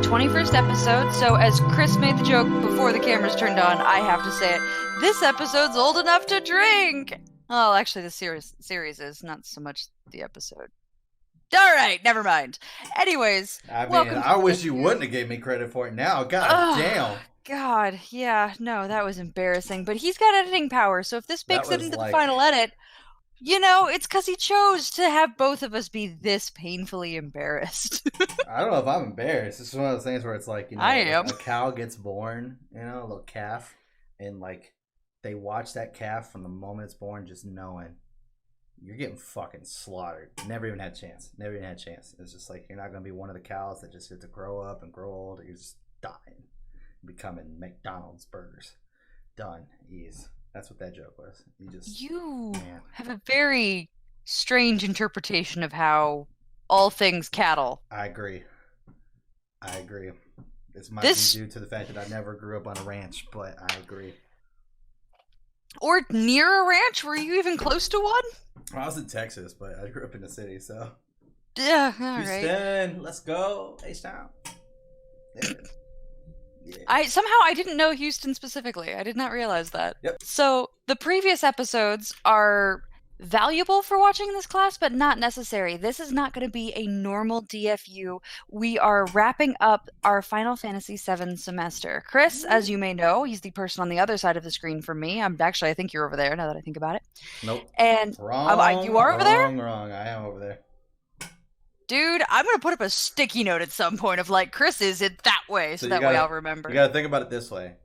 21st episode, so as Chris made the joke before the cameras turned on, I have to say it. This episode's old enough to drink! Oh, actually, the series is, not so much the episode. Alright, never mind. Anyways, I mean, I wish you wouldn't have gave me credit for it now. God damn. God, yeah, no, that was embarrassing. But he's got editing power, so if this makes it into the final edit, you know, it's because he chose to have both of us be this painfully embarrassed. I don't know if I'm embarrassed. It's one of those things where it's like, you know, I am. A cow gets born, you know, a little calf, and like they watch that calf from the moment it's born, just knowing you're getting fucking slaughtered. Never even had a chance. Never even had a chance. It's just like you're not gonna be one of the cows that just get to grow up and grow old. You're just dying, becoming McDonald's burgers. Done. Ease. That's what that joke was. You have a very strange interpretation of how all things cattle. I agree. This might be due to the fact that I never grew up on a ranch, but I agree. Or near a ranch? Were you even close to one? Well, I was in Texas, but I grew up in the city, so. Yeah, all right. Houston, let's go. H-Town. Yeah. I didn't know Houston specifically. I did not realize that. Yep. So the previous episodes are valuable for watching this class, but not necessary. This is not going to be a normal DFU. We are wrapping up our Final Fantasy VII semester. Chris, as you may know, he's the person on the other side of the screen from me. I think you're over there now that I think about it. Nope. And you are over there? Wrong. I am over there. Dude, I'm going to put up a sticky note at some point of like, Chris is it that way, so that way I'll remember. You got to think about it this way.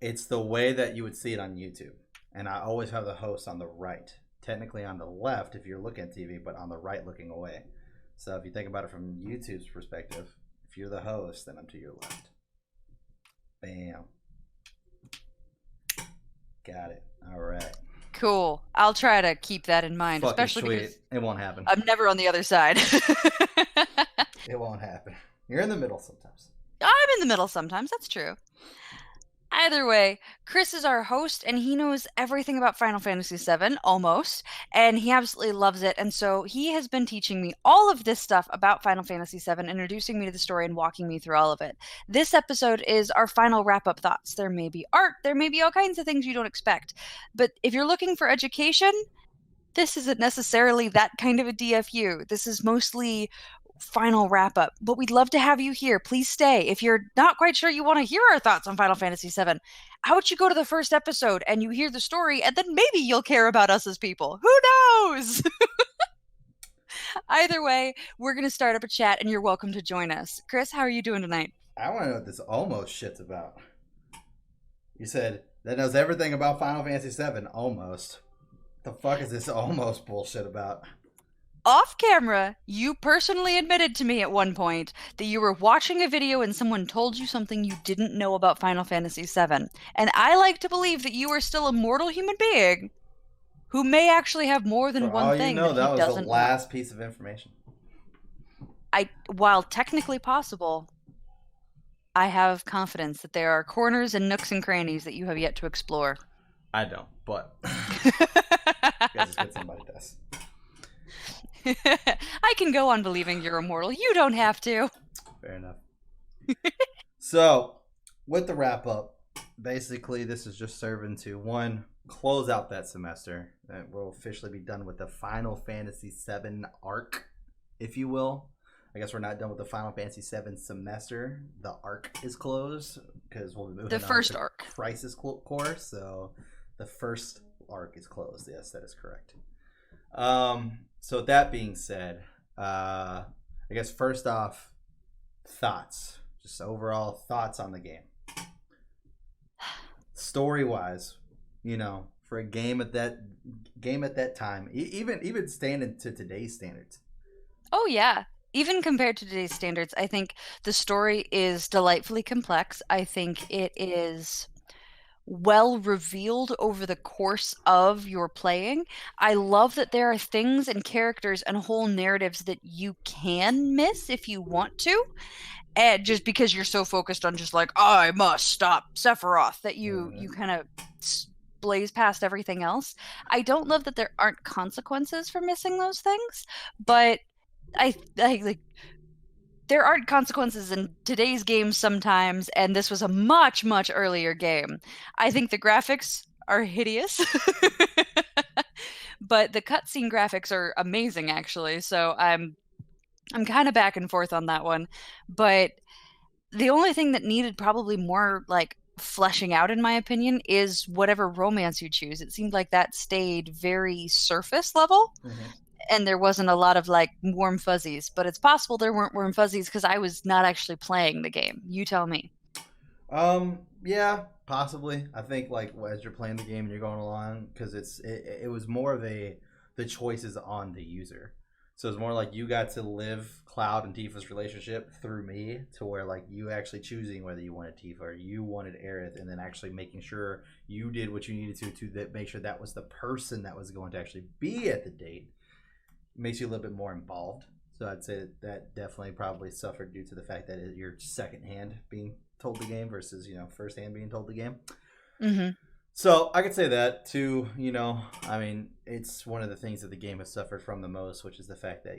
It's the way that you would see it on YouTube. And I always have the host on the right. Technically on the left if you're looking at TV, but on the right looking away. So if you think about it from YouTube's perspective, if you're the host, then I'm to your left. Bam. Got it. All right. Cool. I'll try to keep that in mind, Fucking especially sweet. because It won't happen. I'm never on the other side. It won't happen. You're in the middle sometimes. I'm in the middle sometimes. That's true. Either way, Chris is our host, and he knows everything about Final Fantasy VII, almost, and he absolutely loves it, and so he has been teaching me all of this stuff about Final Fantasy VII, introducing me to the story and walking me through all of it. This episode is our final wrap-up thoughts. There may be art, there may be all kinds of things you don't expect, but if you're looking for education, this isn't necessarily that kind of a DFU. This is mostly final wrap-up, but we'd love to have you here. Please stay. If you're not quite sure you want to hear our thoughts on Final Fantasy VII, how about you go to the first episode and you hear the story, and then maybe you'll care about us as people. Who knows? Either way, we're going to start up a chat, and you're welcome to join us. Chris, how are you doing tonight? I want to know what this almost shit's about. You said that knows everything about Final Fantasy VII, almost. The fuck is this almost bullshit about? Off camera, you personally admitted to me at one point that you were watching a video and someone told you something you didn't know about Final Fantasy VII. And I like to believe that you are still a mortal human being who may actually have more than one thing that he doesn't know. That was the last piece of information. While technically possible, I have confidence that there are corners and nooks and crannies that you have yet to explore. I don't, but I guess it's good somebody does. I can go on believing you're immortal. You don't have to. Fair enough. So, with the wrap up, basically this is just serving to, one, close out that semester. That we'll officially be done with the Final Fantasy VII arc, if you will. I guess we're not done with the Final Fantasy VII semester. The arc is closed because we'll be moving on to arc. Crisis Core. So the first arc is closed. Yes, that is correct. So with that being said, I guess first off, thoughts. Just overall thoughts on the game. Story-wise, you know, for a game at that time, even standing to today's standards. Oh yeah. Even compared to today's standards, I think the story is delightfully complex. I think it is well revealed over the course of your playing. I love that there are things and characters and whole narratives that you can miss if you want to, and just because you're so focused on just like, I must stop Sephiroth, that you kind of blaze past everything else. I don't love that there aren't consequences for missing those things, but I like there aren't consequences in today's games sometimes, and this was a much, much earlier game. I think the graphics are hideous, but the cutscene graphics are amazing, actually. So I'm kind of back and forth on that one. But the only thing that needed probably more like fleshing out, in my opinion, is whatever romance you choose. It seemed like that stayed very surface level. Mm-hmm. And there wasn't a lot of like warm fuzzies, but it's possible there weren't warm fuzzies because I was not actually playing the game. You tell me. Yeah, possibly. I think like as you're playing the game and you're going along, because it was more of the choices on the user. So it's more like you got to live Cloud and Tifa's relationship through me, to where like you actually choosing whether you wanted Tifa or you wanted Aerith, and then actually making sure you did what you needed to that make sure that was the person that was going to actually be at the date. Makes you a little bit more involved. So I'd say that definitely probably suffered due to the fact that you're second hand being told the game versus first hand being told the game. Mm-hmm. So I could say that too. I mean, it's one of the things that the game has suffered from the most, which is the fact that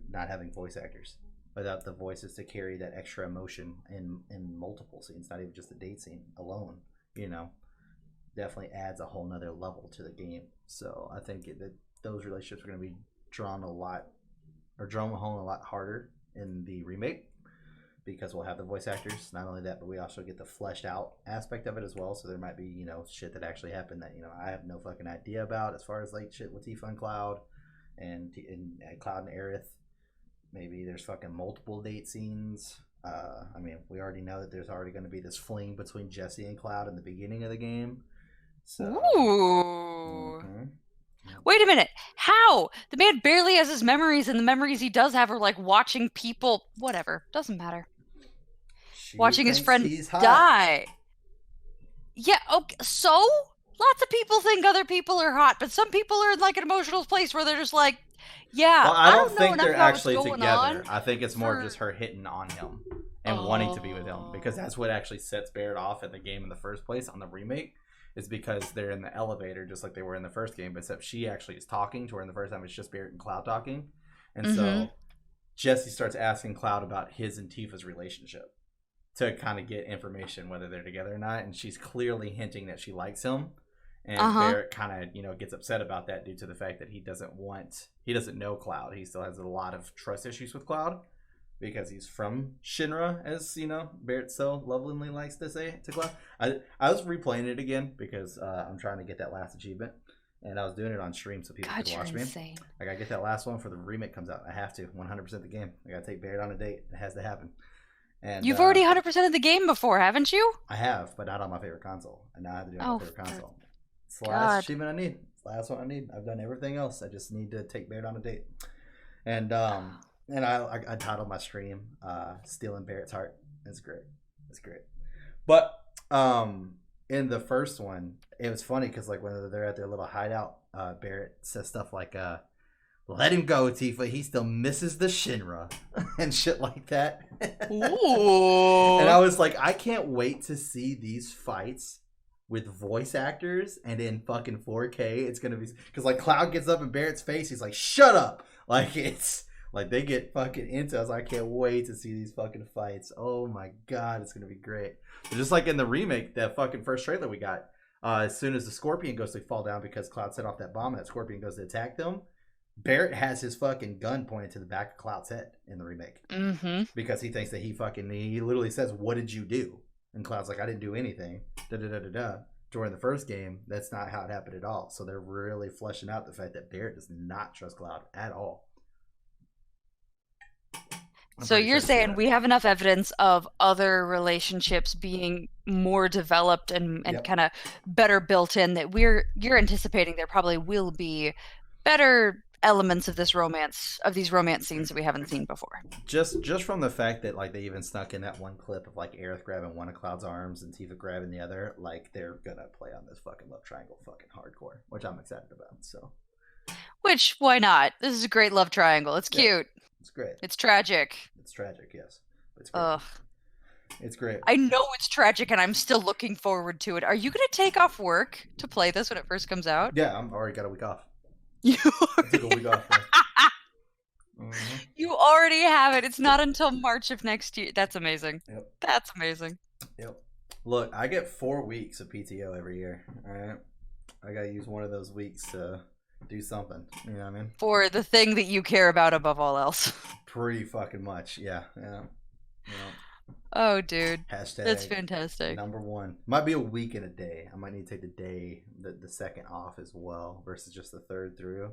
not having voice actors, without the voices to carry that extra emotion in multiple scenes, not even just the date scene alone. Definitely adds a whole nother level to the game. So I think that those relationships are going to be drawn home a lot harder in the remake, because we'll have the voice actors. Not only that, but we also get the fleshed out aspect of it as well. So there might be shit that actually happened that I have no fucking idea about, as far as like shit with Tifa and Cloud and Cloud and Aerith. Maybe there's fucking multiple date scenes. I mean, we already know that there's already going to be this fling between Jesse and Cloud in the beginning of the game. So, Ooh. Mm-hmm. Wait a minute. How? The man barely has his memories, and the memories he does have are like watching people. Whatever. Doesn't matter. Watching his friend die. Yeah. Okay. So lots of people think other people are hot, but some people are in like an emotional place where they're just like, yeah. Well, I don't think they're actually together. I think it's more just her hitting on him and wanting to be with him, because that's what actually sets Barrett off in the game in the first place on the remake. Is because they're in the elevator just like they were in the first game, except she actually is talking to her. In the first time, it's just Barrett and Cloud talking. And so Jesse starts asking Cloud about his and Tifa's relationship to kind of get information whether they're together or not. And she's clearly hinting that she likes him. And Barrett kind of, gets upset about that due to the fact that he doesn't know Cloud. He still has a lot of trust issues with Cloud, because he's from Shinra, as Barrett so lovingly likes to say to Cloud. I was replaying it again because I'm trying to get that last achievement, and I was doing it on stream so people could watch me. Insane. I gotta get that last one for the remake comes out. I have to 100% the game. I gotta take Barrett on a date. It has to happen. And you've already 100% of the game before, haven't you? I have, but not on my favorite console. And now I have to do it on my favorite console. It's the last achievement I need. It's the last one I need. I've done everything else. I just need to take Barrett on a date. And I titled my stream Stealing Barrett's Heart. It's great. But in the first one, it was funny because like when they're at their little hideout, Barrett says stuff like let him go, Tifa, he still misses the Shinra and shit like that. Ooh. And I was like, I can't wait to see these fights with voice actors and in fucking 4K. It's gonna be because like Cloud gets up in Barrett's face, he's like, shut up. Like it's like they get fucking into us. I can't wait to see these fucking fights. Oh my god, it's gonna be great. But just like in the remake, that fucking first trailer we got, as soon as the Scorpion goes to fall down because Cloud set off that bomb and that Scorpion goes to attack them, Barrett has his fucking gun pointed to the back of Cloud's head in the remake. Because he thinks that he literally says, what did you do? And Cloud's like, I didn't do anything. During the first game, that's not how it happened at all. So they're really fleshing out the fact that Barrett does not trust Cloud at all. So you're saying we have enough evidence of other relationships being more developed and kind of better built in that you're anticipating there probably will be better elements of these romance scenes that we haven't seen before. Just from the fact that like they even snuck in that one clip of like Aerith grabbing one of Cloud's arms and Tifa grabbing the other, like they're gonna play on this fucking love triangle fucking hardcore, which I'm excited about. So, which why not? This is a great love triangle. It's cute. It's great. It's tragic. It's tragic, yes. It's great. It's great. I know it's tragic, and I'm still looking forward to it. Are you gonna take off work to play this when it first comes out? Yeah, I'm already got a week off. You I took a week off. Mm-hmm. You already have it. It's not until March of next year. That's amazing. Yep. That's amazing. Yep. Look, I get 4 weeks of PTO every year. All right. I gotta use one of those weeks to do something. You know what I mean? For the thing that you care about above all else. Pretty fucking much. Yeah. Yeah. Yeah. Oh, dude. Hashtag That's fantastic. #1. Might be a week and a day. I might need to take the second off as well, versus just the third through.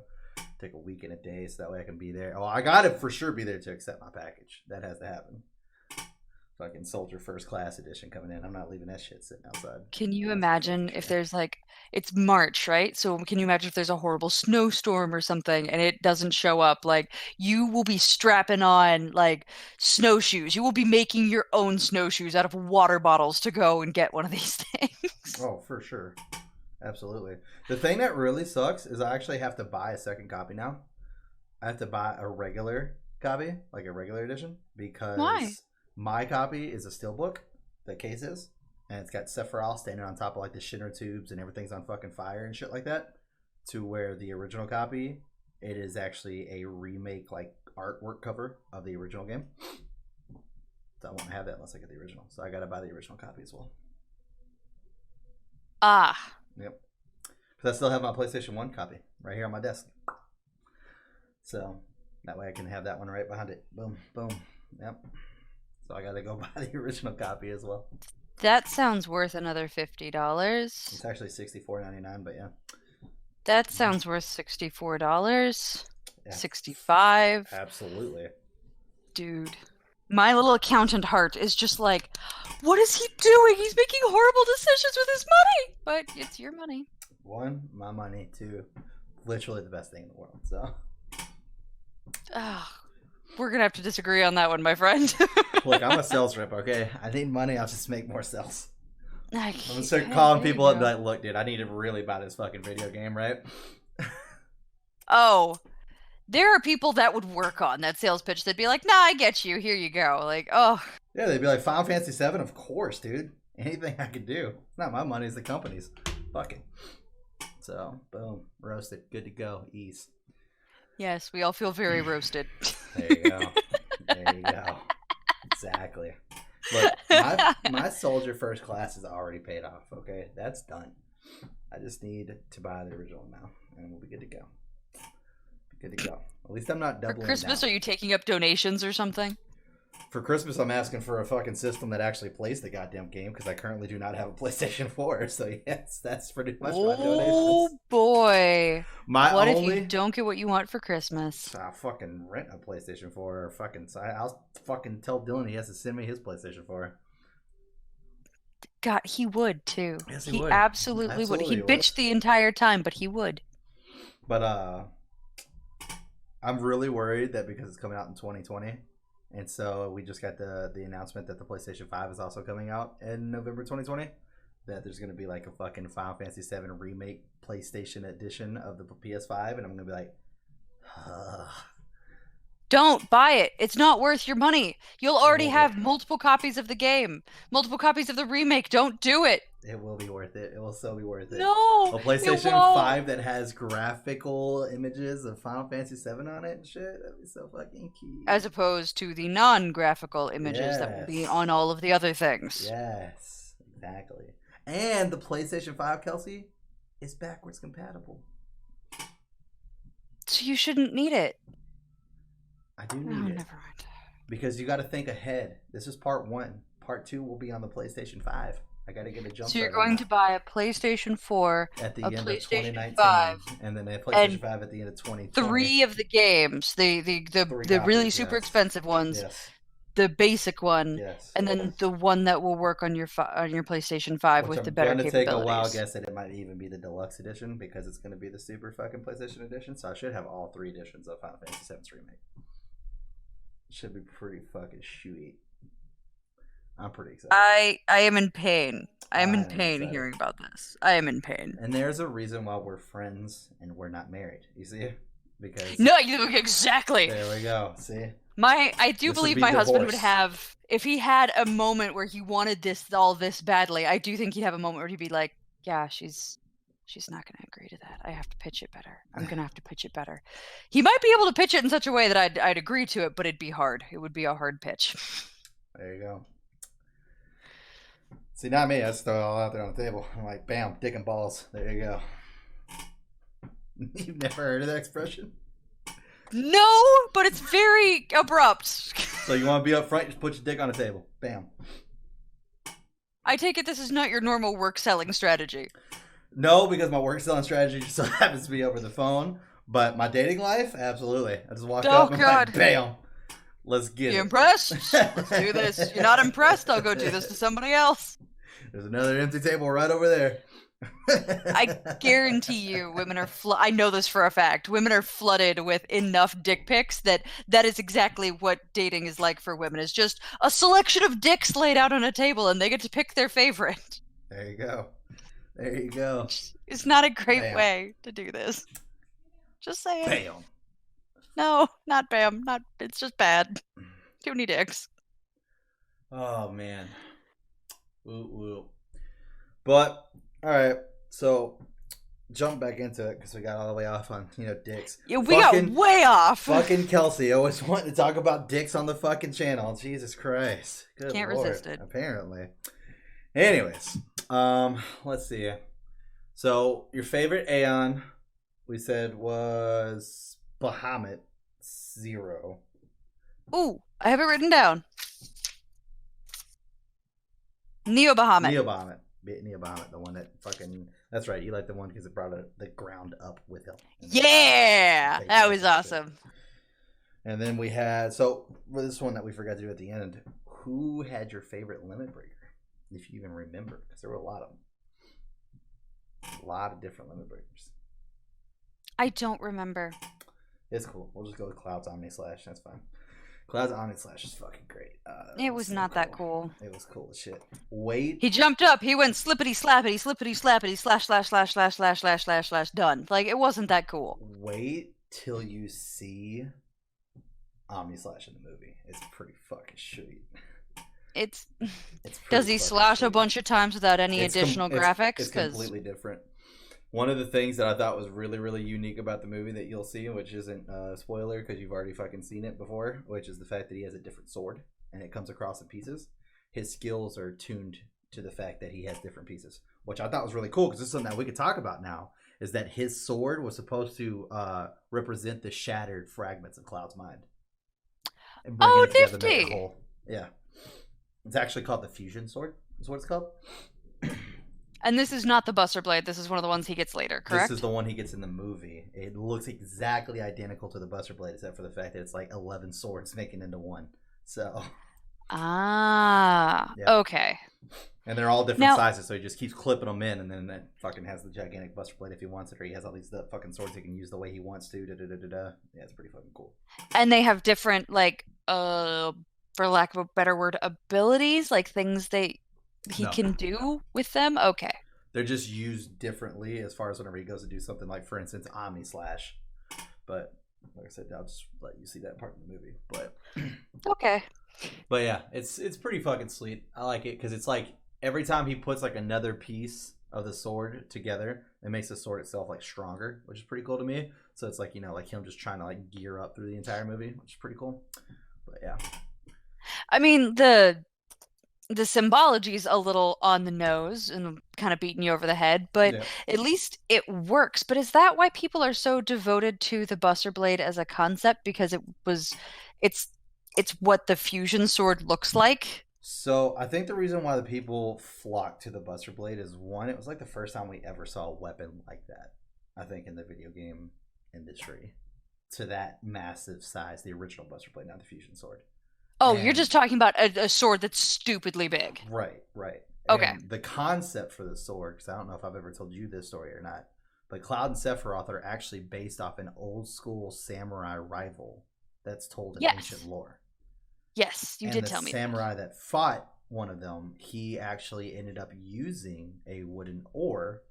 Take a week and a day so that way I can be there. Oh, I gotta for sure be there to accept my package. That has to happen. Fucking Soldier First Class Edition coming in. I'm not leaving that shit sitting outside. Can you imagine if there's like, it's March, right? So can you imagine if there's a horrible snowstorm or something and it doesn't show up? Like, you will be strapping on like snowshoes. You will be making your own snowshoes out of water bottles to go and get one of these things. Oh, for sure. Absolutely. The thing that really sucks is I actually have to buy a second copy now. I have to buy a regular copy, like a regular edition, because Why? my copy is a steelbook, the case is, and it's got Sephiroth standing on top of like the shitter tubes and everything's on fucking fire and shit like that. To where the original copy, it is actually a remake like artwork cover of the original game. So I won't have that unless I get the original. So I gotta buy the original copy as well. Ah. Yep. Because I still have my PlayStation 1 copy right here on my desk. So that way I can have that one right behind it. Boom, boom. Yep. So I gotta go buy the original copy as well. That sounds worth another $50. It's actually $64.99, but yeah. That sounds worth $64. Yeah. 65. Absolutely. Dude. My little accountant heart is just like, what is he doing? He's making horrible decisions with his money. But it's your money. 1, my money. 2, literally the best thing in the world. So we're gonna have to disagree on that one, my friend. look, I'm a sales rep, okay? I need money, I'll just make more sales. I'm I'm gonna start calling people up and be like, look, dude, I need to really buy this fucking video game, right? Oh, there are people that would work on that sales pitch. They'd be like, nah, I get you. Here you go. Like, oh. Yeah, they'd be like, Final Fantasy VII? Of course, dude. Anything I could do. It's not my money, it's the company's. Fuck it. So, boom. Roasted. Good to go. Ease. Yes, we all feel very roasted. There you go. There you go. Exactly. Look, my Soldier First Class is already paid off, okay? That's done. I just need to buy the original now, and we'll be good to go. Good to go. At least I'm not doubling For Christmas, down. are you taking up donations or something? For Christmas, I'm asking for a fucking system that actually plays the goddamn game because I currently do not have a PlayStation 4. So yes, that's pretty much my donations. Oh boy! What if you don't get what you want for Christmas? I'll fucking rent a PlayStation 4 or fucking. I'll fucking tell Dylan he has to send me his PlayStation 4. God, he would too. Yes, he would. absolutely would. He Absolutely bitched the entire time, but he would. But I'm really worried that because it's coming out in 2020, and so we just got the announcement that the PlayStation 5 is also coming out in November 2020, that there's going to be like a fucking Final Fantasy VII remake PlayStation edition of the PS5, and I'm going to be like, Don't buy it. It's not worth your money. You'll already have multiple copies of the game, multiple copies of the remake. Don't do it. It will be worth it. It will so be worth it. No, a PlayStation 5 that has graphical images of Final Fantasy VII on it and shit. That'd be so fucking cute. As opposed to the non-graphical images that will be on all of the other things. Yes, exactly. And the PlayStation 5, Kelsey, is backwards compatible. So you shouldn't need it. I do need it. Never mind. Because you got to think ahead. This is part 1. Part 2 will be on the PlayStation 5. I got to get a jump. So you're going to buy a PlayStation 4 at the end of 2019, 5, and then a PlayStation 5 at the end of 2020. 3 of the games, the really super expensive ones, yes. The basic one, yes. And then the one that will work on your PlayStation 5 with the better capabilities. I'm going to take a wild guess that it might even be the deluxe edition because it's going to be the super fucking PlayStation edition. So I should have all 3 editions of Final Fantasy VII's remake. Should be pretty fucking sweet. I'm pretty excited. I am in pain. I am in pain hearing about this. I am in pain. And there's a reason why we're friends and we're not married. You see? Because no, exactly. There we go. See? I do believe my husband would have, if he had a moment where he wanted all this badly, I do think he'd have a moment where he'd be like, yeah, she's She's not going to agree to that. I have to pitch it better. I'm going to have to pitch it better. He might be able to pitch it in such a way that I'd agree to it, but it'd be hard. It would be a hard pitch. There you go. See, not me. I just throw it all out there on the table. I'm like, bam, dick and balls. There you go. You've never heard of that expression? No, but it's very abrupt. So you want to be up front, just put your dick on the table. Bam. I take it this is not your normal work selling strategy. No, because my work selling strategy just so happens to be over the phone. But my dating life, absolutely. I just walk up and like, bam. Let's get it. You impressed? Let's do this. You're not impressed? I'll go do this to somebody else. There's another empty table right over there. I guarantee you women are I know this for a fact. Women are flooded with enough dick pics that is exactly what dating is like for women. It's just a selection of dicks laid out on a table and they get to pick their favorite. There you go. There you go. It's not a great way to do this. Just saying. Bam. No, not bam. Not. It's just bad. Too many dicks. Oh man. Woo woo. But all right, so jump back into it because we got all the way off on dicks. Yeah, we got way off. Fucking Kelsey always wanting to talk about dicks on the fucking channel. Jesus Christ. Good Can't Lord, resist it. Apparently. Anyways, let's see. So your favorite Aeon, we said was Bahamut 0. Ooh, I have it written down. Neo Bahamut. Neo Bahamut, the one that fucking... That's right, you like the one because it brought the ground up with him. Yeah! That was awesome. And then we had... So, this one that we forgot to do at the end. Who had your favorite limit breaker? If you even remember. Because there were a lot of them. A lot of different limit breakers. I don't remember. It's cool. We'll just go with Cloud's Omni Slash. That's fine. Cloud's Omni Slash is fucking great. It was not that cool. It was cool as shit. Wait. He jumped up. He went slippity slappity, slash slash slash slash slash slash slash slash done. Like, it wasn't that cool. Wait till you see Omni Slash in the movie. It's pretty fucking sweet. It's does he slash a bunch of times without any additional graphics? It's completely different. One of the things that I thought was really, really unique about the movie that you'll see, which isn't a spoiler because you've already fucking seen it before, which is the fact that he has a different sword and it comes across in pieces. His skills are tuned to the fact that he has different pieces, which I thought was really cool because this is something that we could talk about now, is that his sword was supposed to represent the shattered fragments of Cloud's mind. And oh, nifty! Yeah. It's actually called the Fusion Sword, is what it's called. And this is not the Buster Blade. This is one of the ones he gets later, correct? This is the one he gets in the movie. It looks exactly identical to the Buster Blade, except for the fact that it's like 11 swords making into one. So. Ah. Yeah. Okay. And they're all different sizes, so he just keeps clipping them in, and then that fucking has the gigantic Buster Blade if he wants it, or he has all these fucking swords he can use the way he wants to. Yeah, it's pretty fucking cool. And they have different, like, for lack of a better word, abilities, like things he can do with them? Okay. They're just used differently as far as whenever he goes to do something like, for instance, Omni Slash. But, like I said, I'll just let you see that part in the movie. But okay. But yeah, it's pretty fucking sweet. I like it because it's like every time he puts like another piece of the sword together, it makes the sword itself like stronger, which is pretty cool to me. So it's like, like him just trying to like gear up through the entire movie, which is pretty cool. But yeah. I mean, the symbology is a little on the nose and kind of beating you over the head, but at least it works. But is that why people are so devoted to the Buster Blade as a concept? Because it's what the fusion sword looks like? So I think the reason why the people flock to the Buster Blade is, one, it was like the first time we ever saw a weapon like that, I think, in the video game industry, to that massive size, the original Buster Blade, not the fusion sword. Oh, you're just talking about a sword that's stupidly big. Right. Okay. And the concept for the sword, because I don't know if I've ever told you this story or not, but Cloud and Sephiroth are actually based off an old school samurai rival that's told in ancient lore. Yes, you did tell me. The samurai that fought one of them, he actually ended up using a wooden oar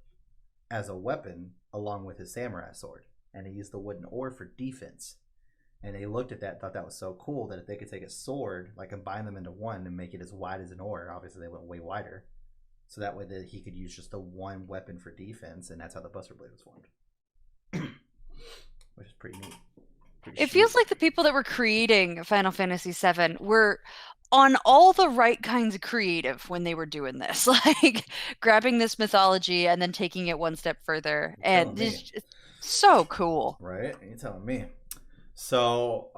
as a weapon along with his samurai sword. And he used the wooden oar for defense. And they looked at that and thought that was so cool that if they could take a sword, like combine them into one and make it as wide as an oar, obviously they went way wider, so that way that he could use just the one weapon for defense, and that's how the Buster Blade was formed, which is pretty neat. It feels like the people that were creating Final Fantasy VII were on all the right kinds of creative when they were doing this, like grabbing this mythology and then taking it one step further, and it's so cool. Right? You're telling me. So,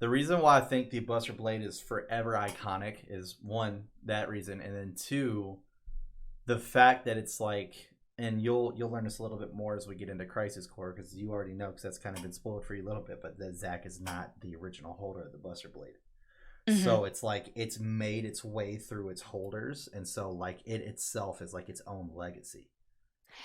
the reason why I think the Buster Blade is forever iconic is one, that reason, and then two, the fact that it's like, and you'll learn this a little bit more as we get into Crisis Core, because you already know, because that's kind of been spoiled for you a little bit, but that Zack is not the original holder of the Buster Blade. Mm-hmm. So it's like it's made its way through its holders, and so like it itself is like its own legacy.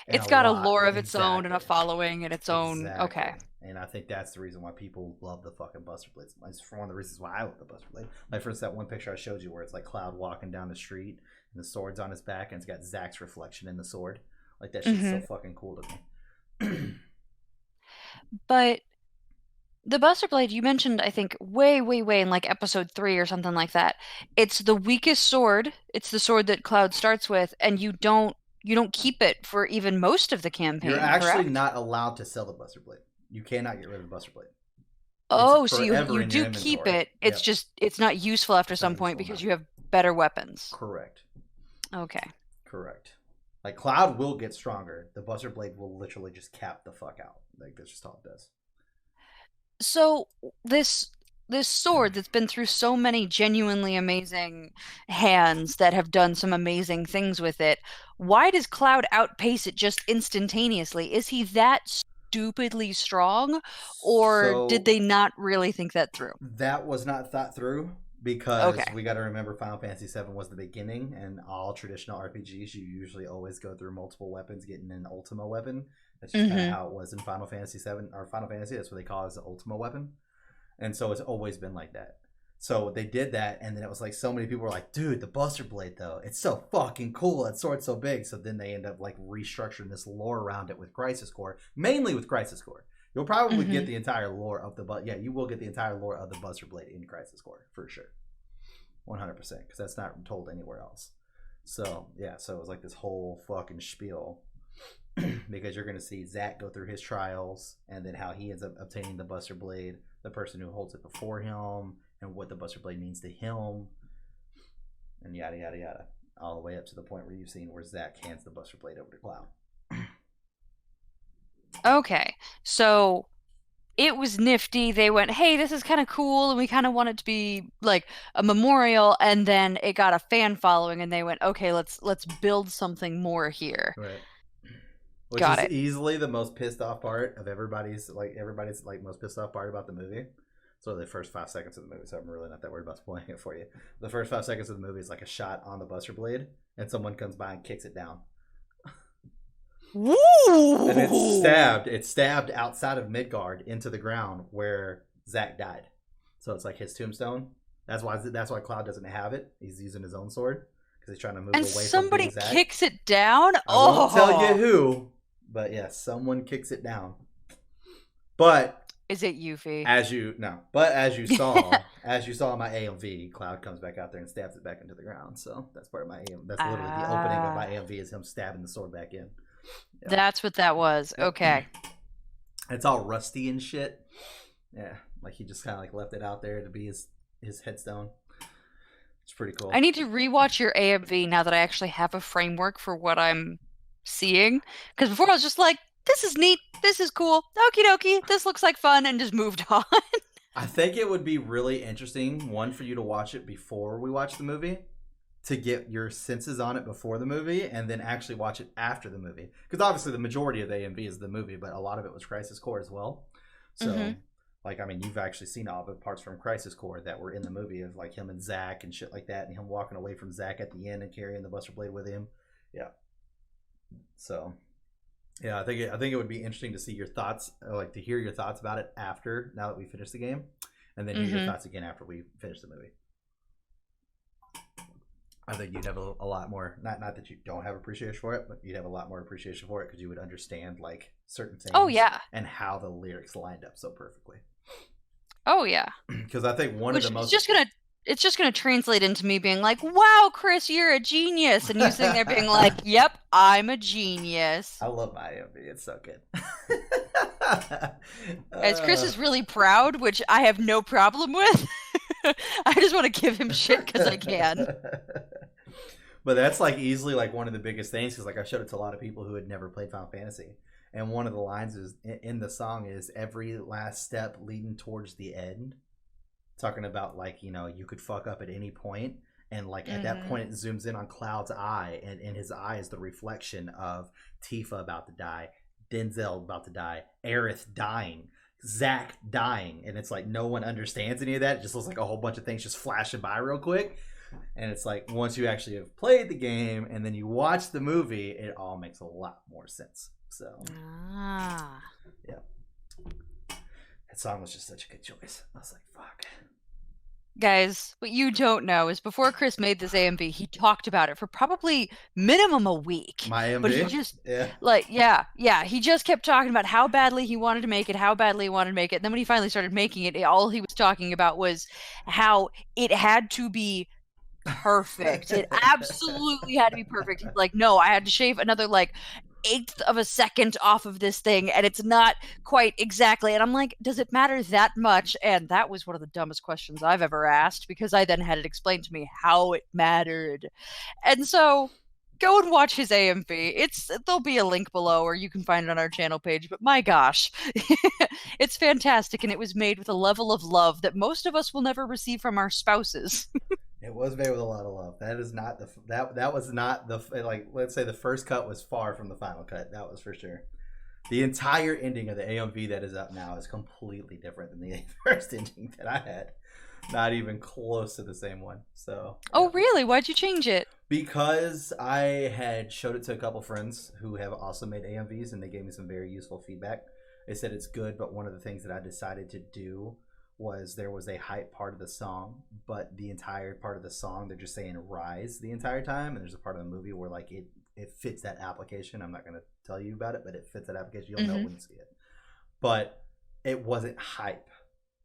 It's got a lore of its own and a following and its own. Okay. And I think that's the reason why people love the fucking Buster Blade. It's for one of the reasons why I love the Buster Blade. Like, for instance, that one picture I showed you where it's like Cloud walking down the street and the sword's on his back and it's got Zack's reflection in the sword. Like, that shit's so fucking cool to me. But the Buster Blade, you mentioned, I think, way in like episode 3 or something like that. It's the weakest sword. It's the sword that Cloud starts with, and you don't keep it for even most of the campaign. You're actually correct? Not allowed to sell the Buster Blade. You cannot get rid of the Buster Blade. Oh, so you do keep it. It's just it's not useful after some point because you have better weapons. Correct. Okay. Correct. Like, Cloud will get stronger. The Buster Blade will literally just cap the fuck out. Like, that's just all it does. So this sword that's been through so many genuinely amazing hands that have done some amazing things with it, why does Cloud outpace it just instantaneously? Is he that stupidly strong, or did they not really think that through? That was not thought through, because we got to remember Final Fantasy VII was the beginning, and all traditional RPGs, you usually always go through multiple weapons getting an Ultima weapon. That's just kind of how it was in Final Fantasy VII, or Final Fantasy. That's what they call it, as the Ultima weapon. And so it's always been like that. So they did that, and then it was like so many people were like, dude, the Buster Blade, though, it's so fucking cool. That sword's so big. So then they end up like restructuring this lore around it with Crisis Core, mainly with Crisis Core. You'll probably get the entire lore of you will get the entire lore of the Buster Blade in Crisis Core, for sure. 100%, because that's not told anywhere else. So, yeah, so it was like this whole fucking spiel. Because you're going to see Zack go through his trials, and then how he ends up obtaining the Buster Blade, the person who holds it before him, and what the Buster Blade means to him, and yada yada yada, all the way up to the point where you've seen where Zack hands the Buster Blade over to Cloud. Okay, so it was nifty. They went, hey, this is kind of cool, and we kind of want it to be like a memorial, and then it got a fan following, and they went, okay, let's build something more here. Right. Which is easily the most pissed off part of everybody's most pissed off part about the movie. So the first 5 seconds of the movie, so I'm really not that worried about spoiling it for you. The first 5 seconds of the movie is like a shot on the Buster Blade, and someone comes by and kicks it down. Woo! And it's stabbed outside of Midgard into the ground where Zack died. So it's like his tombstone. That's why Cloud doesn't have it. He's using his own sword because he's trying to move away from Zack. And somebody kicks it down? I won't tell you who, but yeah, someone kicks it down. But is it Yuffie? As you saw, as you saw in my AMV, Cloud comes back out there and stabs it back into the ground. So that's part of my AMV. That's literally the opening of my AMV, is him stabbing the sword back in. Yeah. That's what that was. Okay. It's all rusty and shit. Yeah, like he just kind of like left it out there to be his headstone. It's pretty cool. I need to rewatch your AMV now that I actually have a framework for what I'm seeing. Because before I was just like, this is neat, this is cool, okie dokie, this looks like fun, and just moved on. I think it would be really interesting, one, for you to watch it before we watch the movie, to get your senses on it before the movie, and then actually watch it after the movie. Because obviously the majority of the AMV is the movie, but a lot of it was Crisis Core as well. So, like, I mean, you've actually seen all the parts from Crisis Core that were in the movie, of like him and Zack and shit like that, and him walking away from Zack at the end and carrying the Buster Blade with him. Yeah. So, yeah, I think it would be interesting to see your thoughts, like to hear your thoughts about it after, now that we finish the game, and then hear your thoughts again after we finish the movie. I think you'd have a lot more, not that you don't have appreciation for it, but you'd have a lot more appreciation for it because you would understand like certain things. Oh yeah. And how the lyrics lined up so perfectly. Oh yeah. Because I think one of the most, just gonna it's just gonna translate into me being like, "Wow, Chris, you're a genius," and you sitting there being like, "Yep, I'm a genius." I love my AMV. It's so good. As Chris uh, is really proud, which I have no problem with. I just want to give him shit because I can. but that's like easily like one of the biggest things because like I showed it to a lot of people who had never played Final Fantasy, and one of the lines is in the song is every last step leading towards the end, talking about like you could fuck up at any point, and like at that point it zooms in on Cloud's eye, and in his eye is the reflection of Tifa about to die, Denzel about to die, Aerith dying, Zack dying, and it's like no one understands any of that. It just looks like a whole bunch of things just flashing by real quick. And it's like once you actually have played the game and then you watch the movie, it all makes a lot more sense. So yeah, that song was just such a good choice. I was like, fuck. Guys, what you don't know is before Chris made this AMV, he talked about it for probably minimum a week. My AMV? But he just, yeah. like, yeah, he just kept talking about how badly he wanted to make it, how badly he wanted to make it. And then when he finally started making it, all he was talking about was how it had to be perfect. It absolutely had to be perfect. He's like, no, I had to shave another, like, 1/8 of a second off of this thing and it's not quite exactly, and I'm like, does it matter that much? And that was one of the dumbest questions I've ever asked because I then had it explained to me how it mattered. And so go and watch his AMV. There'll be a link below or you can find it on our channel page, but my gosh, it's fantastic, and it was made with a level of love that most of us will never receive from our spouses. It was made with a lot of love. That is not that was not the like. Let's say the first cut was far from the final cut. That was for sure. The entire ending of the AMV that is up now is completely different than the first ending that I had. Not even close to the same one. So. Oh, really? Why'd you change it? Because I had showed it to a couple friends who have also made AMVs, and they gave me some very useful feedback. They said it's good, but one of the things that I decided to do was there was a hype part of the song, but the entire part of the song they're just saying rise the entire time, and there's a part of the movie where like it fits that application. I'm not going to tell you about it, but it fits that application. You'll know when you see it. But it wasn't hype.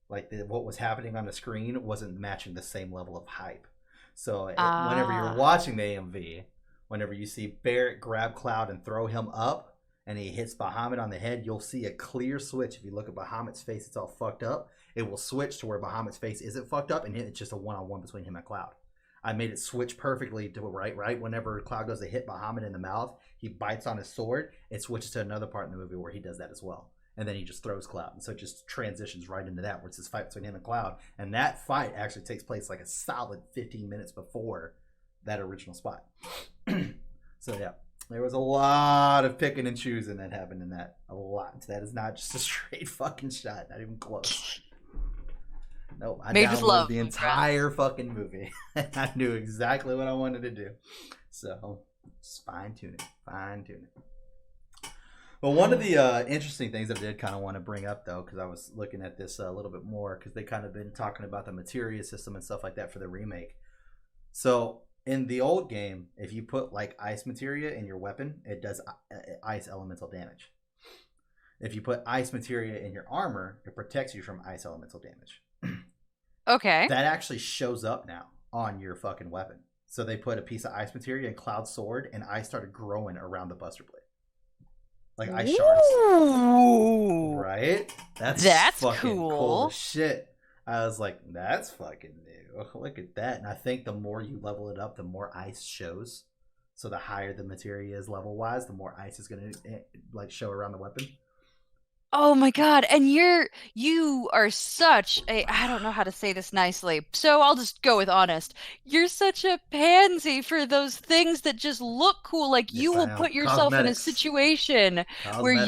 Like what was happening on the screen wasn't matching the same level of hype. So whenever you're watching the AMV, whenever you see Barrett grab Cloud and throw him up and he hits Bahamut on the head, you'll see a clear switch. If you look at Bahamut's face, it's all fucked up. It will switch to where Bahamut's face isn't fucked up, and it's just a one-on-one between him and Cloud. I made it switch perfectly to right whenever Cloud goes to hit Bahamut in the mouth, he bites on his sword. It switches to another part in the movie where he does that as well. And then he just throws Cloud. And so it just transitions right into that, where it's this fight between him and Cloud. And that fight actually takes place like a solid 15 minutes before that original spot. So yeah, there was a lot of picking and choosing that happened in that. A lot. That is not just a straight fucking shot. Not even close. Nope, I downloaded the entire fucking movie. I knew exactly what I wanted to do. So, just fine tune it. Well, one of the interesting things I did kind of want to bring up, though, because I was looking at this a little bit more, because they kind of been talking about the materia system and stuff like that for the remake. So, in the old game, if you put, like, ice materia in your weapon, it does ice elemental damage. If you put ice materia in your armor, it protects you from ice elemental damage. Okay. That actually shows up now on your fucking weapon. So they put a piece of ice materia in Cloud's sword, and ice started growing around the Buster Blade. Like ice shards. Right? That's fucking cool as shit. I was like, that's fucking new. Look at that. And I think the more you level it up, the more ice shows. So the higher the materia is level-wise, the more ice is going to like show around the weapon. Oh my god, and you are such a, I don't know how to say this nicely, so I'll just go with honest. You're such a pansy for those things that just look cool. Like, you will put yourself in a situation where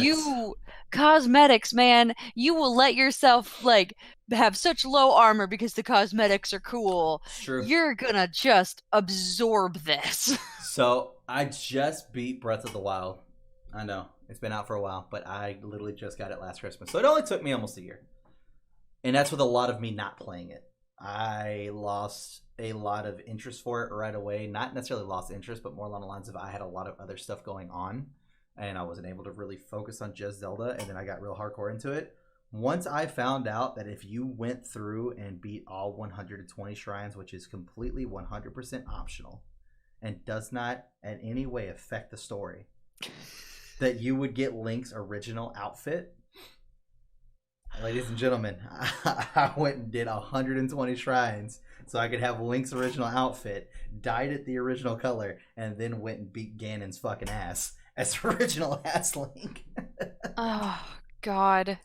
cosmetics, man, you will let yourself like have such low armor because the cosmetics are cool. It's true. You're gonna just absorb this. So I just beat Breath of the Wild. I know. It's been out for a while, but I literally just got it last Christmas. So it only took me almost a year. And that's with a lot of me not playing it. I lost a lot of interest for it right away. Not necessarily lost interest, but more along the lines of I had a lot of other stuff going on. And I wasn't able to really focus on just Zelda. And then I got real hardcore into it. Once I found out that if you went through and beat all 120 shrines, which is completely 100% optional and does not in any way affect the story, that you would get Link's original outfit. Ladies and gentlemen, I went and did 120 shrines so I could have Link's original outfit, dyed it the original color, and then went and beat Ganon's fucking ass as original ass Link. Oh, God.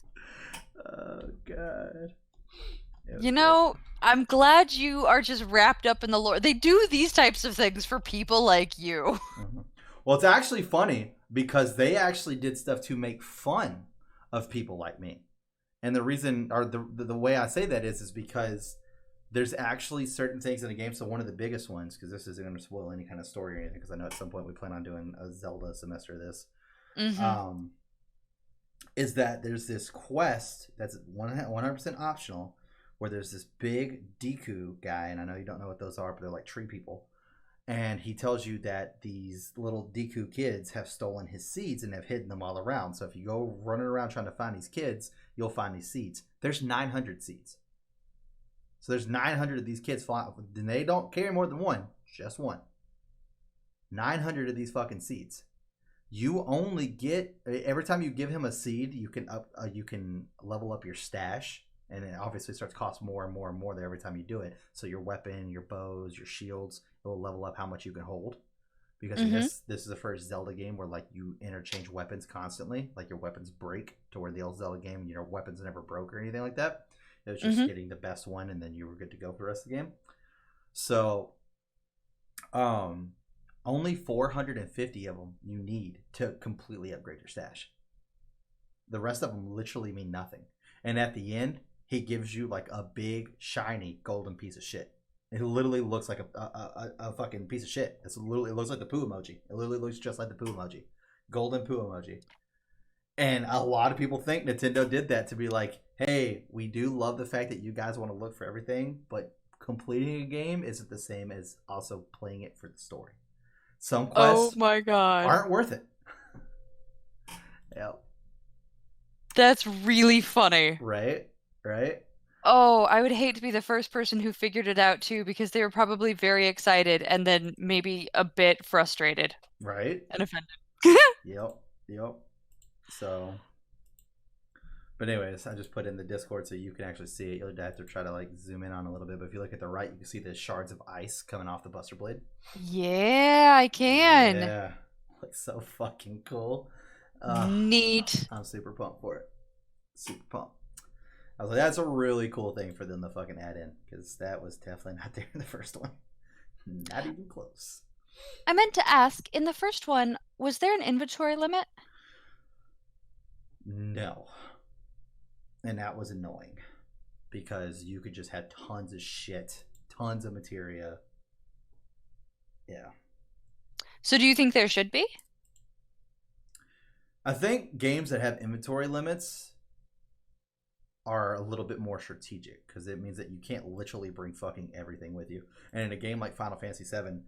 Oh, God. You know, I'm glad you are just wrapped up in the lore. They do these types of things for people like you. Mm-hmm. Well, it's actually funny because they actually did stuff to make fun of people like me. And the reason, or the way I say that is because there's actually certain things in the game. So one of the biggest ones, because this isn't going to spoil any kind of story or anything, because I know at some point we plan on doing a Zelda semester of this, is that there's this quest that's 100% optional, where there's this big Deku guy, and I know you don't know what those are, but they're like tree people. And he tells you that these little Deku kids have stolen his seeds and have hidden them all around. So if you go running around trying to find these kids, you'll find these seeds. There's 900 seeds. So there's 900 of these kids flying. And they don't carry more than one, just one. 900 of these fucking seeds. You only get, every time you give him a seed, you can level up your stash. And it obviously starts to cost more and more and more there every time you do it. So your weapon, your bows, your shields, it will level up how much you can hold. Because this is the first Zelda game where like you interchange weapons constantly. Like your weapons break, to where the old Zelda game, your weapons never broke or anything like that. It was just getting the best one, and then you were good to go for the rest of the game. So, only 450 of them you need to completely upgrade your stash. The rest of them literally mean nothing. And at the end, he gives you like a big shiny golden piece of shit. It literally looks like a fucking piece of shit. It looks like the poo emoji. It literally looks just like the poo emoji. Golden poo emoji. And a lot of people think Nintendo did that to be like, hey, we do love the fact that you guys want to look for everything, but completing a game isn't the same as also playing it for the story. Some quests aren't worth it. Yep. That's really funny. Right? Oh, I would hate to be the first person who figured it out too, because they were probably very excited and then maybe a bit frustrated. Right? And offended. Yep. So, but anyways, I just put in the Discord so you can actually see it. You'll have to try to like zoom in on a little bit, but if you look at the right, you can see the shards of ice coming off the Buster Blade. Yeah, I can. Yeah. Looks so fucking cool. Neat. I'm super pumped for it. Super pumped. I was like, that's a really cool thing for them to fucking add in, because that was definitely not there in the first one. Not even close. I meant to ask, in the first one, was there an inventory limit? No. And that was annoying, because you could just have tons of shit, tons of materia. Yeah. So do you think there should be? I think games that have inventory limits are a little bit more strategic, because it means that you can't literally bring fucking everything with you. And in a game like Final Fantasy VII,